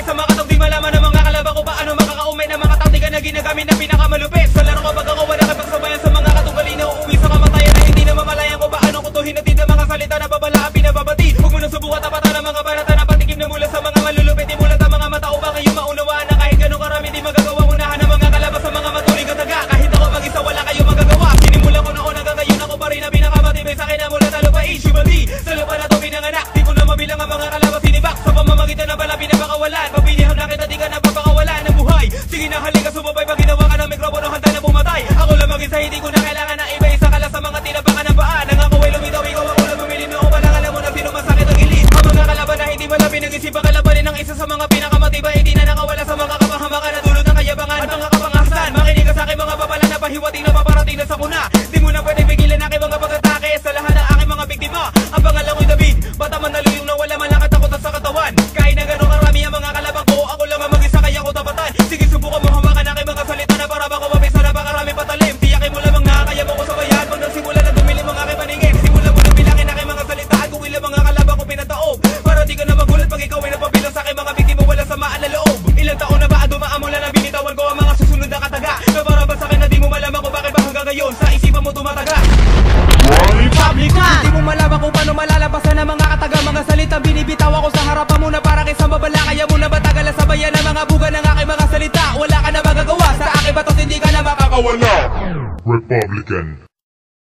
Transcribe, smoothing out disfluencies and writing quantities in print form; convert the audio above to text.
Bakit sa mga tong di malaman ng mga kalaban ko paano makakaumay na mga taktika na ginagamit na pinakamalupit. Sa laro ko pag ako wala kapagsabayan sa mga katugali na uuwi sa kamatayan na hindi na mamalayan ko paano ko to hinatid ang mga salita na babalaan pinababatid. Huwag mo na subukan tapatan ang mga banata na patikim na mula sa mga malulupit. Imulat ang mga mata upang kayo maunawaan na kahit ganun karami di magagawa unahan ng mga kalabas sa mga matuling kataga. Kahit ako mag-isa wala kayo magagawa. Sinimulan ko noon hanggang ngayon ako pa rin na pinakamatibay sa akin na mula talo pa Shibali. Sa lupa na to pinanganak, di ko na mabilang ang mga kalabas sinibak. Sa pamamagitan ng bala pinapakawalan, pagpiniham na kita di ka napapakawalan ng buhay. Sige na halika sumabay pag ginawa ka ng mikropono handa na pumatay. Ako lang mag-isa hindi ko na kailangan na iba isa kala sa mga tinabakan ng paa. Nang ako ay lumitaw ikaw ako lang bumili mo pa lang alam mo na sino masakit ang ilis. Ang mga kalaban na hindi wala pinag-isipan kalabanin ng isa sa mga pinakamatibay. Hindi na nakawala sa mga kapahamakan na dulot ng kayabangan at mga kapangasan. Makinig ka sa aking mga babala na pahiwating na paparating na sa kuna. Di mo na pwede pigilan aking mga pag-atake sa lahat ng aking mga biktima. Ang pangalan ko'y David, bata man naluyong na wala man lang katakutan sa katawan. Kahit na gano'ng karami ang mga kalabang ko, ako lang ang mag-isa kaya ko tapatan. Sige subukan mo hawakan aking mga salita na para bako mabisa na pakarami patalim. Tiyakin mo lamang nakakaya mo ko sa bayan. Pag nagsimula na dumilim ang aking paningin, simula mo na bilangin aking mga salita at kung ilang mga kalabang ko pinataob. Para di ka na magulat pag ikaw ay napabilang sa aking mga biktima wala samaan na loob. Ilang taon na ba dumaan mula na binitawan ko ang mga susunod na kataga. Na para ba sa akin na di mo malaman kung bakit ba hanggang ngayon sa isipan mo tumataga. Republican! Di mo malaman kung paano malalabasan ang mga kataga. Mga salitang binibitaw ako sa harapan mo na para kay sambabala. Kaya mo na batagal na sabayan ang mga buga ng aking mga salita. Wala ka na magagawa sa aking batos hindi ka na makakawala. Republican.